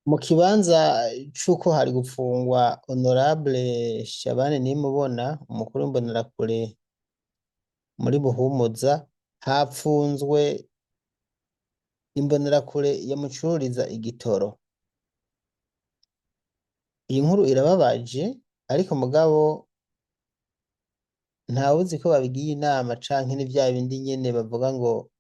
mu kibanza c'uko hari gupfungwa Honorable Shabani Nimubona umukuru w'imbonerakure muri Buhumuza hapfunzwe imbonerakure yamucururiza igitoro. Iyi nkuru irababaje ariko mugabo ntawuzi ko babigiye inama canke ni vya bindi nyene bavuga ngo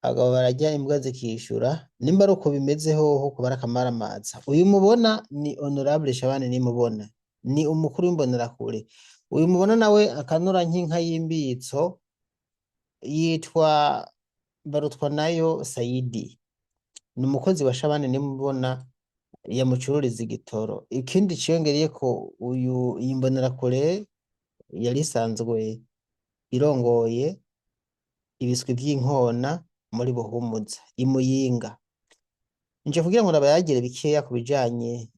abagabo bararya imbwa zikishura, nimba ari uko bimeze hoho kuba ari akamaramaza. Uyu mubona ni Honorable Shabani Nimubona, ni umukuru w'imbonerakure. Uyu mubona nawe akanura nk'inka y'imbitso yitwa Barutwanayo Saidi, ni umukozi wa Shabani Nimubona yamucururiza igitoro. Ikindi ciyongereyeko iyi mbonerakure yari isanzwe irongoye ibiswi vy'inkona muri Buhumuza i Muyinga. Nje kugira ngo nabayagire bikeya ku bijanye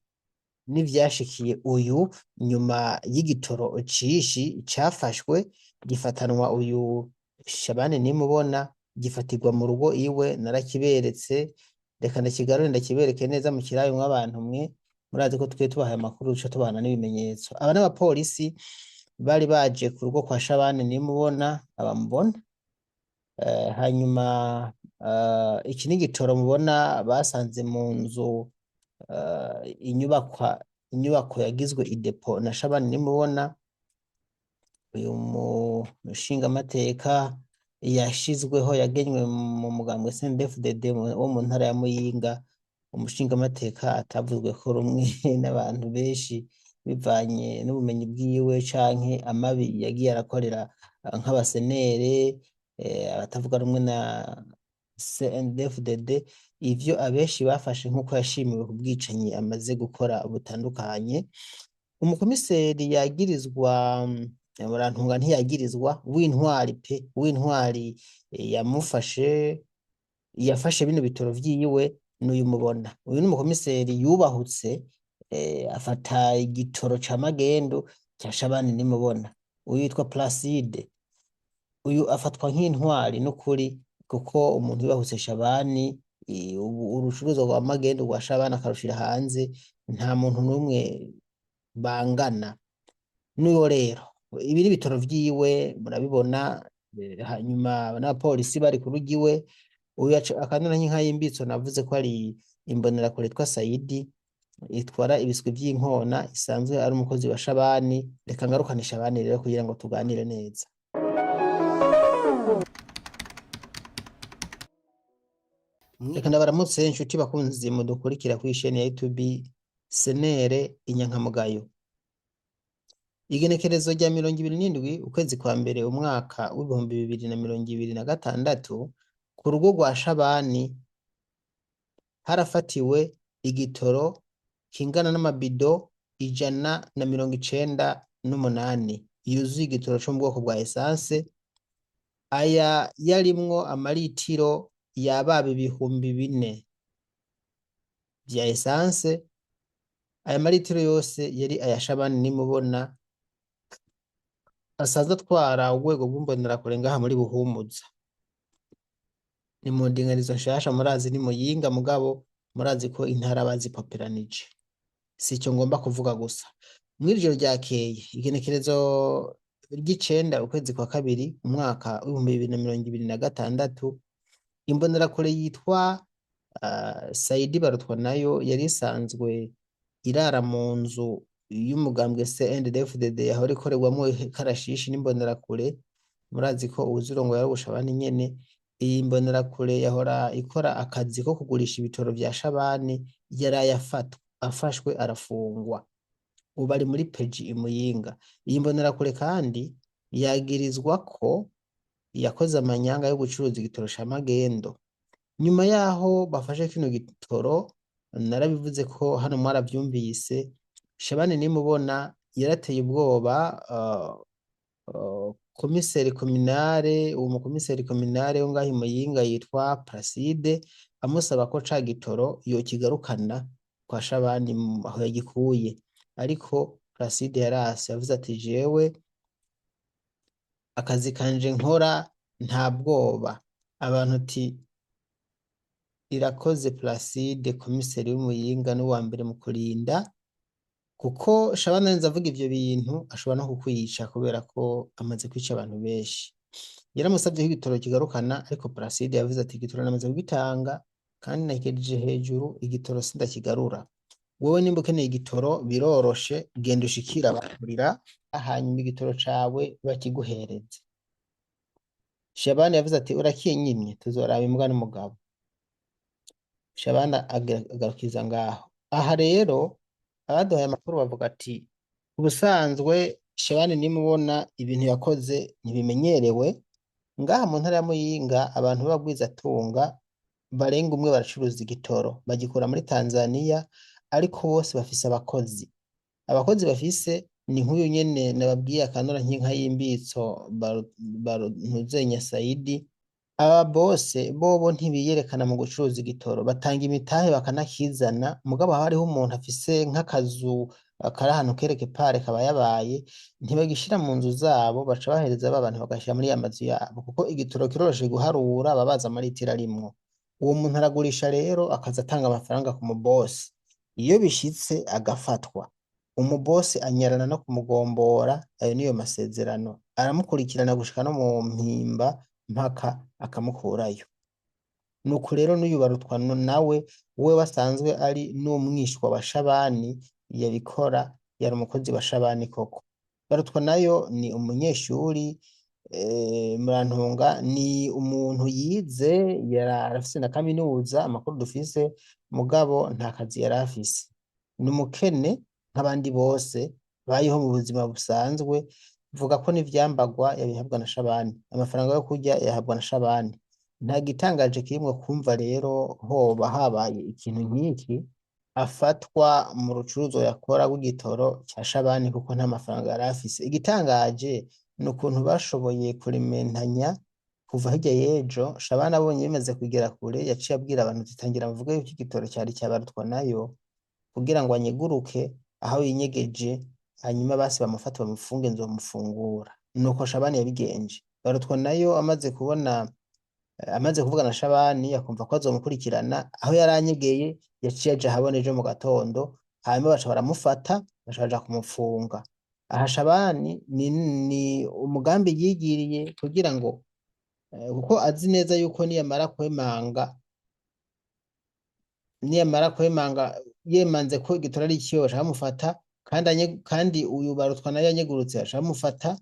n'ivyashikiye uyu nyuma y'igitoro cishi cafashwe gifatanwa uyu Shabani Nimubona gifatirwa mu rugo iwe. Narakiberetse, reka ndakigarure ndakibereke neza mu kirayo mw'abantu mwe, murazi ko twe tubahaye amakuru duca tubana n'ibimenyetso. Aba n'abapolisi bari baje ku rugo kwa Shabani Nimubona abamubona. Hanyuma iki ni igitoro mubona basanze mu nzu, inyubako yagizwe idepo na Shabani Nimubona. Uyu mushingamateka yashizweho yagenywe mu mugambwe CNDD-FDD wo mu ntara ya Muyinga, umushingamateka atavuzweko rumwe n'abantu benshi bivanye n'ubumenyi bwiwe canke amabi yagiye arakorera nk'abasenere, abatavuga rumwe na CNDD-FDD. Ivyo abenshi bafashe nk'uko yashimiwe ku bwicanyi amaze gukora butandukanye. Umukomiseri yagirizwa, murantunga ntiyagirizwa, w'intwari pe, w'intwari yafashe bino bitoro vyiwe n'uyu mubona. Uyu n'umukomiseri yubahutse, afata igitoro ca magendu ca Shabani Nimubona. Uyu yitwa Placide, uyu afatwa nk'intwari n'ukuri, kuko umuntu yubahutse Shabani, urucuruzwa rwa magendu rwa Shabani akarushira hanze, nta muntu n'umwe bangana. N'uyo rero ibi n'ibitoro vyiwe murabibona. Hanyuma n'abapolisi bari ku rugo iwe. Uyu akanura nk'inka y'imbitso navuze ko ari imbonerakure yitwa Saidi itwara ibiswi vy'inkona, isanzwe ari umukozi wa Shabani. Reka ngarukane Shabani rero kugira ngo tuganire neza. Reka ndabaramutse inshuti bakunzi mudukurikira kuri chaîne ya YouTube Senere Inyankamugayo. Igenekerezo rya 27 ukwezi kwa mbere umwaka w'ibihumbi 2026 ku rugo rwa Shabani harafatiwe igitoro kingana n'amabido 198 yuzuye igitoro co mu bwoko bwa essence. Aya yarimwo amaritiro yababa 4,000 vya essence. Aya maritiro yose yari aya Shabani Nimubona asanzwe atwara urwego rw'imbonerakure ngaha muri Buhumuza. Ni mu ndinganizo nshasha, murazi ni Muyinga, mugabo murazi ko intara bazipoperanije. Sico ngomba kuvuga gusa. Mw'ijoro ryakeye igenekerezo ry'icenda ukwezi kwa kabiri umwaka w'ibihumbi 2026 imbonerakure yitwa Saidi Barutwanayo yari isanzwe irara mu nzu y'umugambwe CNDD-FDD yahora ikorerwamwo ikarashishi n'imbonerakure. Murazi ko uwuzirongo yari Shabani nyene. Iyi mbonerakure yahora ikora akazi ko kugurisha ibitoro vya Shabani, yaraye afashwe arafungwa. Ubu ari muri peji i Muyinga. Iyi mbonerakure kandi yagirizwa ko yakoze amanyanga yo gucuruza igitoro ca magendo. Nyuma yaho bafashe kino gitoro, narabivuze ko hano mwaravyumvise, Shabani Nimubona yarateye ubwoba komiseri kominare, uwo mukomiseri kominare wo ngaho i Muyinga yitwa Placide, amusaba ko ca gitoro yokigarukana kwa Shabani aho yagikuye. Ariko Placide yarase, yavuze ati jewe akazi kanje nkora nta bwoba. Abantu ati Irakoze Placide komiseri w'Imuyinga n'uwa mbere mu kurinda, kuko Shabana arinze avuga ivyo bintu ashobora no kukwica kubera ko amaze kwica abantu benshi. Yaramusavye ko igitoro kigarukana, ariko Placide yavuze ati igitoro namaze kugitanga kandi nakigejeje hejuru, igitoro sindakigarura. Wewe nimba ukeneye igitoro biroroshe, genda ushikira abakurira hanyuma igitoro cawe bakiguhereze. Shabana yavuze ati urakinyimye, tuzoraba imbwa n'umugabo. Shabana agarukiza ngaho. Aha rero abaduhaye amakuru bavuga ati ubusanzwe Shabana nimubona ibintu yakoze ntibimenyerewe, ngaha mu ntara ya Muyinga abantu b'abagwizatunga barenga umwe baracuruza igitoro, bagikura muri Tanzania, ariko bose bafise abakozi. Abakozi bafise ni nk'uyu nyene nababwiye akanura nk'inka y'imbitso Ntuzenya Saidi. Aba bose bobo ntibiyerekana mu gucuruza igitoro, batanga imitahe bakanakizana, mugabo haba hariho umuntu afise nk'akazu kari ahantu kereke pare kaba yabaye, ntibagishira mu nzu zabo, baca bahereza ba bantu bagashira muri ya mazu yabo, kuko igitoro kiroroshe guharura, baba bazi amaritiro arimwo. Uwo muntu aragurisha rero akaza atanga amafaranga ku mubosi. Iyo bishitse agafatwa, umubosi anyarana no kumugombora, ayo niyo masezerano, aramukurikirana gushika no mu mpimba mpaka akamukurayo. Nuko rero n'uyu Barutwa nawe we wasanzwe ari n'umwishwa wa Shabani yabikora, yari umukozi wa Shabani koko. Barutwa nayo ni umunyeshuri, Murantunga ni umuntu yize, yarafise na kaminuza amakuru dufise, mugabo nta kazi yari afise. Ni umukene nk'abandi bose bayeho mu buzima busanzwe, vuga ko n'ivyambagwa yabihabwa na Shabani, amafaranga yo kurya yahabwa na Shabani. Nta gitangaje kirimwo kumva rero hoba habaye ikintu nk'iki, afatwa mu rucuruzo yakora rw'igitoro ca Shabani, kuko nta mafaranga yari afise. Igitangaje ni ukuntu bashoboye kurimentanya kuva hirya y'ejo. Shabani abonye bimaze kugera kure, yaciye abwira abantu tutangira muvuge yuko igitoro cyari cya Barutwa nayo, kugira ngo anyeguruke aho yinyegeje, hanyuma basi bamufata bamufunge, nzomufungura. Nuko Shabani yabigenje. Barutwa nayo amaze kuvugana na Shabani akumva ko azomukurikirana, aho yaranyegeye yaciye aja ahabona ejo mu gatondo, hanyuma baca baramufata baca baja kumufunga. Aha Shabani ni umugambi yigiriye kugira ngo kuko azi neza yuko niyamara kwemanga yemanze ko igitoro ari ikiyo baca bamufata, kandi uyu Barutwa nayo yanyegurutse baca bamufata.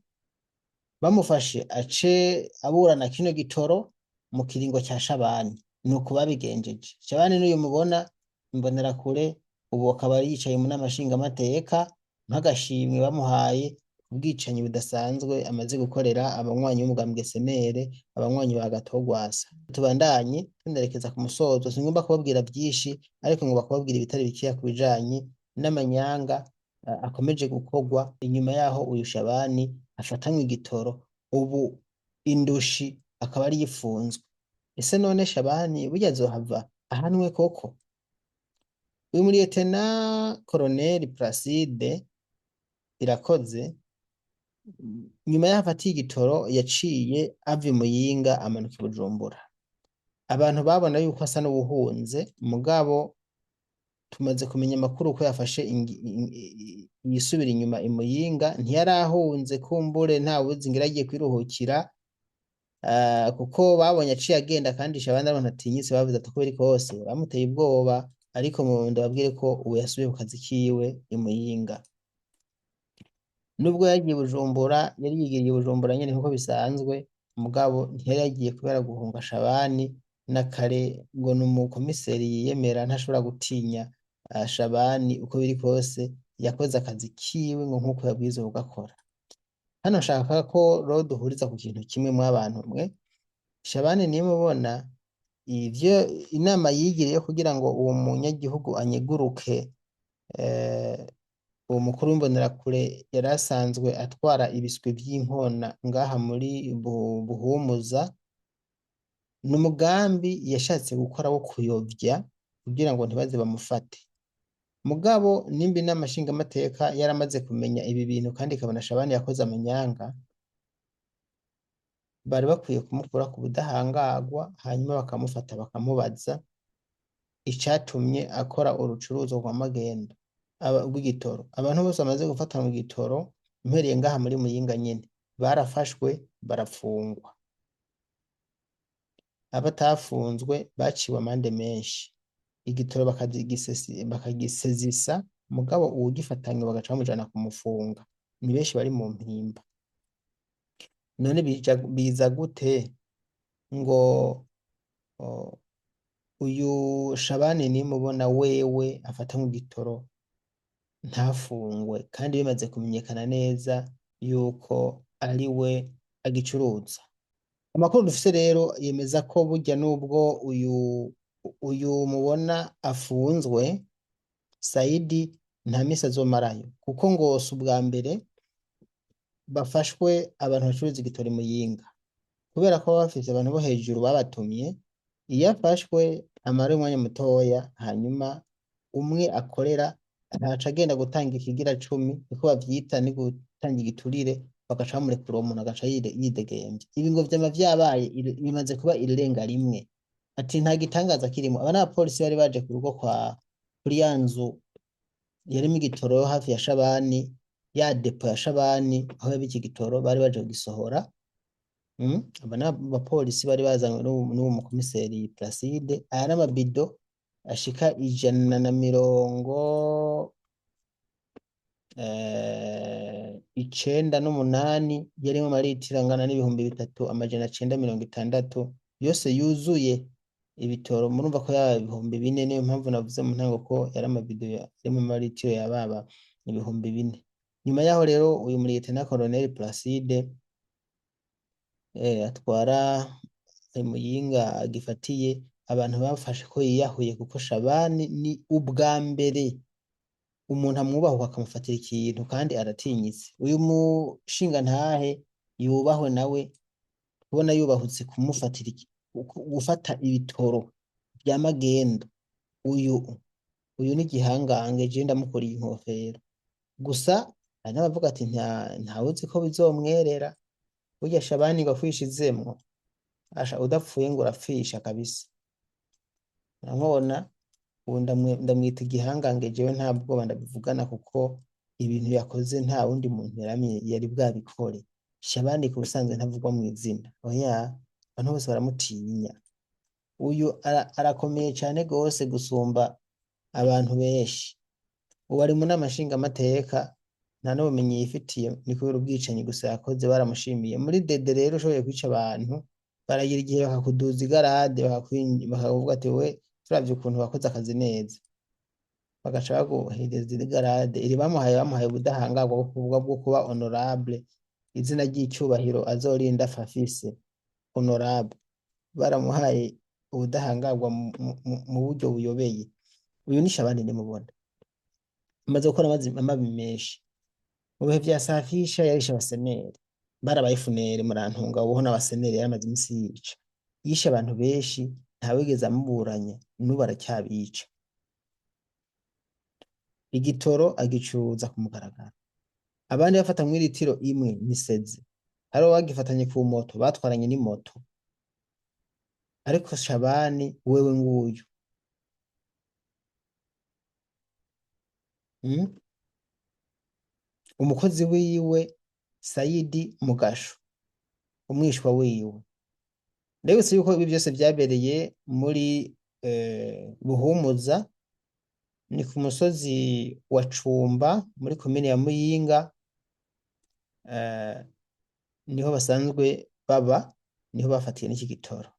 Bamufashe ace aburana kino gitoro mu kiringo ca Shabani. Nuko babigenjeje. Shabani n'uyu mubona imbonerakure, ubu akaba yicaye mu nama nshingamateka nk'agashimwe bamuhaye ubwicanyi budasanzwe amaze gukorera abanywanyi b'umugambwe SNL, abanywanyi ba Gatogwasa. Tubandanye tunerekeza ku musozo, singomba kubabwira byinshi, ariko ngomba kubabwira ibitari bikiya ku bijanye n'amanyanga akomeje gukorwa inyuma yaho uyu Shabani afatanywe igitoro, ubu indushi akaba ari yifunzwe. Ese none Shabani burya azohava ahanwe koko? Uyu muri Lieutenant Colonel Placide Irakoze, nyuma yaho afatiye igitoro yaciye ava i Muyinga amanuka i Bujumbura. Abantu babona yuko asa n'ubuhunze, mugabo tumaze kumenya amakuru ko yafashe yisubira inyuma i Muyinga. Ntiyarahunze, kumbure ntawuzi ngira agiye kwiruhukira, kuko babonye aciye agenda, kandi Shabani abantu atinyitse, bavuze ati uko biri kose bamuteye ubwoba, ariko mu ndababwire ko ubu yasubiye ku kazi kiwe i Muyinga. Nubwo yagiye Bujumbura, yari yigiriye Bujumbura nyene nkuko bisanzwe, mugabo ntiyari yagiye kubera guhunga Shabani na kare, ngo ni umukomiseri yiyemera ntashobora gutinya Shabani. Uko biri kose yakoze akazi kiwe ngo nkuko yabwirizwa kugakora. Hano nshaka ko rero duhuriza ku kintu kimwe mw'abantu mwe. Shabani nimubona ivyo inama yigiriye kugira ngo uwo munyagihugu anyeguruke, uwo mukuru w'imbonerakure yari asanzwe atwara ibiswi vy'inkona ngaha muri Buhumuza, n'umugambi yashatse gukora wo kuyovya kugira ngo ntibaze bamufate. Mugabo nimba inama nshingamateka yaramaze kumenya ibi bintu kandi ikabona Shabani yakoze amanyanga, bari bakwiye kumukura ku budahangarwa, hanyuma bakamufata bakamubaza icatumye akora urucuruzwa rwa magendu rw'igitoro. Abantu bose bamaze gufatwa mu gitoro mpereye ngaha muri Muyinga nyene barafashwe barafungwa, abatafunzwe baciwe amande menshi, igitoro bakagisezisa, mugabo uwugifatanywe bagaca bamujana kumufunga. Ni benshi bari mu mpimba. None biza gute ngo uyu Shabani nimubona wewe afata mu gitoro ntafungwe kandi bimaze kumenyekana neza yuko ari we agicuruza? Amakuru dufise rero yemeza ko burya nubwo uyu mubona afunzwe Saidi nta misi azomarayo, kuko ngo si ubwa mbere bafashwe abantu bacuruza igitoro i Muyinga, kubera ko baba bafise abantu bo hejuru babatumye. Iyo afashwe amara umwanya mutoya, hanyuma umwe akorera ntaca agenda gutanga ikigira cumi, niko bavyita, ni gutanga igiturire, bagaca bamurekura uwo muntu agaca yidegemvya. Ibi ngo vyama vyabaye bimaze kuba irirenga rimwe, ati nta gitangaza kirimo. Aba n'abapolisi bari baje ku rugo kuri ya nzu yarimwo igitoro hafi ya Shabani, ya depo ya Shabani aho yabika igitoro, bari baje kugisohora. Aba n'abapolisi bari bazanywe n'uwo mukomiseri Placide. Aya n'amabido ashika 198 yarimwo amaritiro angana n'ibihumbi 3,960 yose yuzuye ibitoro. Murumva ko yaba ibihumbi 4. Niyo mpamvu navuze mu ntango ko yari amabido yarimwo amaritiro yababa ibihumbi 4. Nyuma yaho rero uyu Lieutenant Colonel Placide atwara Muyinga agifatiye, abantu bafashe ko yiyahuye, kuko Shabani ni ubwa mbere umuntu amwubahuka akamufatira ikintu kandi aratinyitse. Uyu mushinga ntahe yubahwe nawe, kubona yubahutse kumufatira gufata ibitoro bya magendo. Uyu ni igihangange, je ndamukuriye inkofero. Gusa hari n'abavuga ati ntawuzi ko bizomwerera. Burya Shabani ngo akwishizemwo, asha udapfuye ngo urapfisha kabisa. Namubona ubu ndamwita igihangange, jewe nta bwoba ndabivugana, kuko ibintu yakoze nta wundi muntu yari bwabikore. Shabani ku busanzwe ntavugwa mu izina, oya, abantu bose baramutinya. Uyu arakomeye cyane gose gusumba abantu benshi. Ubu ari mu nama nshingamateka, nta n'ubumenyi yifitiye, ni kubera ubwicanyi gusa yakoze. Baramushimiye muri dede rero, ushoboye kwica abantu baragira igihe bakakuduza igarade, bakavuga ati we turavye ukuntu wakoze akazi neza, bagaca baguhereza igarade. Iri bamuhaye ubudahangarwa bwo kuba honorable, izina ry'icyubahiro azorinda afafise honorable. Baramuhaye ubudahangarwa mu buryo buyobeye. Uyu ni Shabani nimubona, amaze gukora amabi menshi. Mu bihe vya Safisha yarishe abaseneri, barabaye funere murantunga. Ubuho n'abaseneri yaramaze imisi yica, yishe abantu benshi, ntawigeze amuburanya, n'ubu aracyabica. Igitoro agicuruza ku mugaragaro, abandi bafata mw'iritiro imwe niseze. Hari bagifatanye ku moto, batwaranye n'imoto. Ariko Shabani wewe nguyu, umukozi wiwe Saidi Mugasho, umwishwa wiwe. Ndabibutsa yuko ibi byose byabereye muri Buhumuza, ni ku musozi wa Cumba muri komine ya Muyinga. Niho basanzwe baba, niho bafatiye n'iki gitoro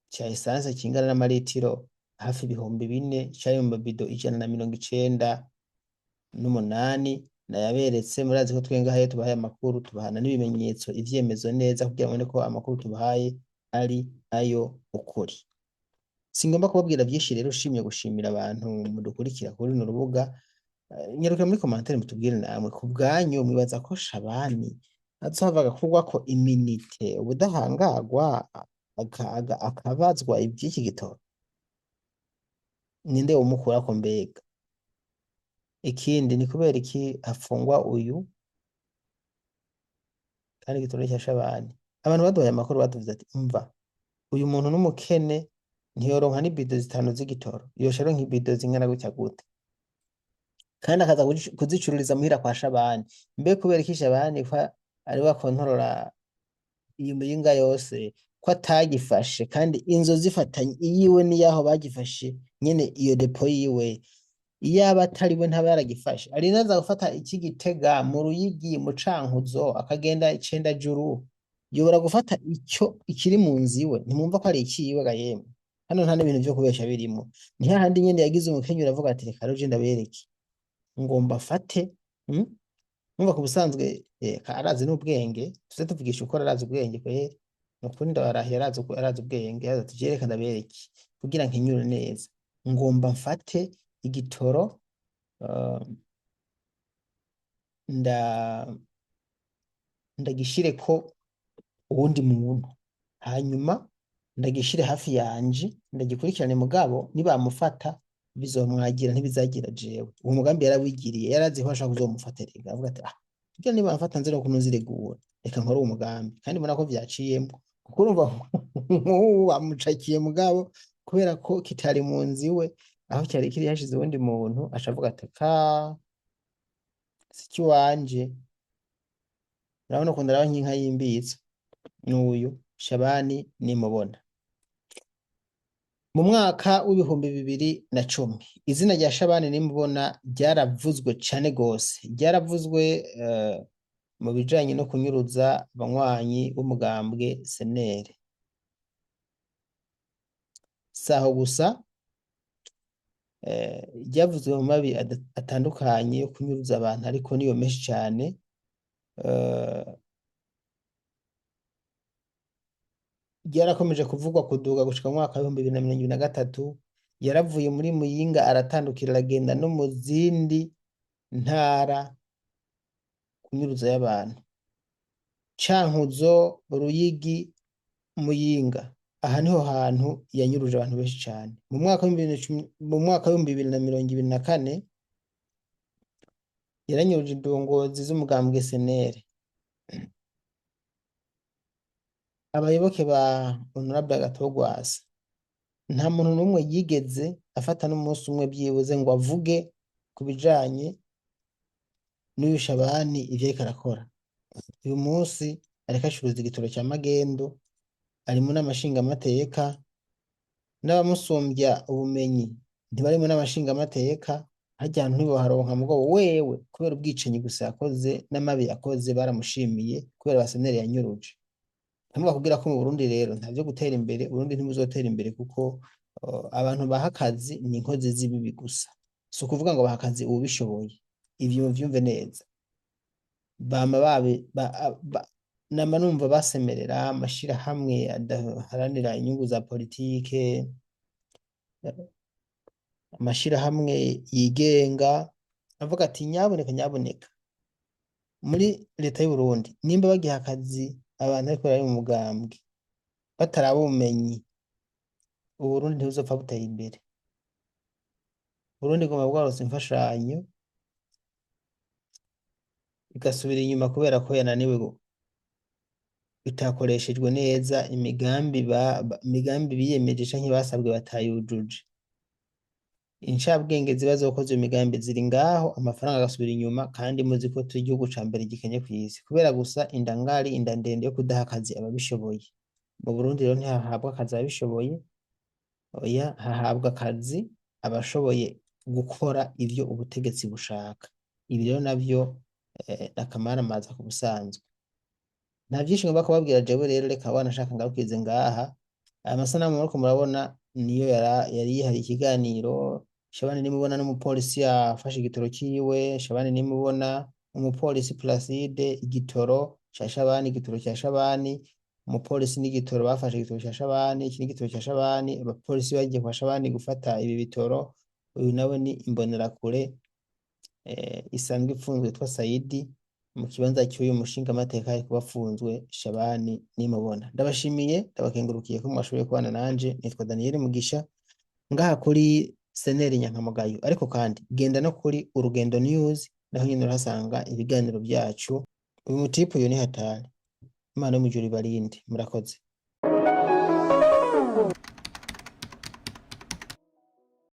cya esanse kingana n'amaritiro hafi ibihumbi 4, cyari mu mabido 198. Nayaberetse, murazi ko twengahaye tubahaye amakuru, tubahana n'ibimenyetso, ivyemezo neza, kugira ngo ko amakuru tubahaye ari ayo ukuri. Singomba kubabwira byinshi rero, ushimye gushimira abantu mudukurikira kuri runo rubuga. Nyarukira muri commentaire mutubwire namwe ku bwanyu mwibaza ko Shabani azohava kugwa ko iminite ubudahangarwa akabazwa iby'iki gitoro? Ninde umukura ko mbega? Ikindi ni kubera iki afungwa uyu kandi igitoro cya Shabani? Abantu baduhaye amakuru batuvuze ati umva, uyu muntu n'umukene ntiyoronka n'ibido zitanu z'igitoro, yosha aronka ibido zingana gutya gute? Kandi akaza kuzicururiza muhira kwa Shabani. Mbe kubera iki Shabani ko ari we akontorora iyi muyinga yose, ko atagifashe kandi inzo zifatanye iyiwe n'iyaho bagifashe nyene iyo depo yiwe, iyaba atari we ntaba yaragifashe, ari naza gufata iki Gitega mu Ruyigi mu Cankuzo akagenda Icendajuru, yobora gufata ico ikiri mu nzu iwe, ntimwumva ko ari ikiwe ga yemwe? Hano nta n'ibintu vyo kubesha birimo. Ni hahandi nyene yagize umukenyuro avuga ati reka ruje ndabereke, ngomba afate numva ku busanzwe arazi n'ubwenge, tuze tuvugisha uko arazi ubwenge kweri, nukuri ndabarahiye arazi ubwenge, arazi ati je reka ndabereke kugira nkenyure neza, ngomba mfate igitoro ndagishireko uwundi muntu, hanyuma ndagishire hafi yanje ndagikurikirane, mugabo nibamufata bizomwagira ntibizagira jewe. Uwo mugambi yarawigiriye, yarazi ko ashaka kuzomufata rega, avuga ati kugira nibamfata nzira kuno ziregura, reka nkore uwo mugambi. Kandi mbona ko vyaciyemwo, kuko urumva nk'ubu amucakiye, mugabo kubera ko kitari mu nzu iwe, aho cyari kiri hashize uwundi muntu, aca avuga ati siki wanje. Urabona ukuntu araba nk'inka yimbitse, n'uyu Shabani nimubona. Mu mwaka w'ibihumbi 2010 izina rya Shabani nimubona ryaravuzwe cane gose, ryaravuzwe mu bijanye no kunyuruza abanywanyi b'umugambwe SNL. Saho gusa ryavuzwe mu mabi atandukanye yo kunyuruza abantu, ariko niyo menshi cane. Ryarakomeje kuvugwa kuduga gushika mu mwaka wa 2023, yaravuye muri Muyinga aratandukira aragenda no mu zindi ntara kunyuruza y'abantu, Cankuzo, Ruyigi, Muyinga, aha niho hantu yanyuruje abantu benshi cane. Mu mwaka wa 2024 yaranyuruje indongozi z'umugambwe SNL, abayoboke ba Honorable Agatogwasa. Nta muntu n'umwe yigeze afata n'umunsi umwe byibuze ngo avuge ku bijanye n'uyu Shabani ivyo ariko arakora. Uyu munsi ariko acuruza igitoro cya magendo, ari mu n'amashingamateka, n'abamusumbya ubumenyi ntibari mu n'amashingamateka, harya hantu ntiboharonka, mugabo wewe kubera ubwicanyi gusa yakoze n'amabi yakoze baramushimiye kubera SNL yanyuruje. Ntamwa kugira ko mu Burundi rero ntavyo gutera imbere, Burundi ntimuzotera imbere, kuko abantu baha akazi ni inkozi z'ibibi gusa, si ukuvuga ngo baha akazi ubishoboye. Ivyo muvyumve neza. Bama nama numva basemerera amashirahamwe adaharanira inyungu za politike, amashirahamwe yigenga, avuga ati nyaboneka muri leta y'u Burundi nimba bagiha akazi abantu ariko bari mu mugambwe bataraba ubumenyi, Uburundi ntibuzopfa buteye imbere. Burundi goma bwarose imfashanyo igasubira inyuma kubera ko yananiwe bitakoreshejwe neza imigambi biyemeje canke basabwe batayujuje. Incabwenge ziba zokoze imigambi ziri ngaho, amafaranga agasubira inyuma, kandi muzi ko turi igihugu ca mbere gikenye kw'isi kubera gusa inda ndende yo kudaha akazi ababishoboye. Mu Burundi rero ntihahabwa akazi ababishoboye, oya, hahabwa akazi abashoboye gukora ivyo ubutegetsi bushaka. Ibi rero navyo akamaramaza ku busanzwe. Nta vyinshi ngomba kubabwira jewe rero, reka wanashaka ngabwize ngaha. Aya masanamu muriko murabona niyo yari yihariye ikiganiro. Shabani nimubona n'umupolisi yafashe igitoro ciwe, Shabani nimubona umupolisi Placide, igitoro ca Shabani, igitoro ca Shabani, umupolisi n'igitoro bafashe igitoro ca Shabani, iki n'igitoro ca Shabani, abapolisi bagiye kwa Shabani gufata ibi bitoro. Uyu nawe ni imbonerakure isanzwe ifunzwe yitwa Saidi, mu kibanza cy'uyu mushingamateka ari kuba afunzwe Shabani nimubona. Ndabashimiye, ndabakengurukiye ko mwashoboye kubana nanje. Nitwa Daniel Mugisha ngaha kuri SNL Nyankamugayo, ariko kandi genda no kuri Urugendo News, naho nyine urahasanga ibiganiro byacu. Uyu mutipe uyu ni hatari. Imana yo mwijuru ibarinde. Murakoze.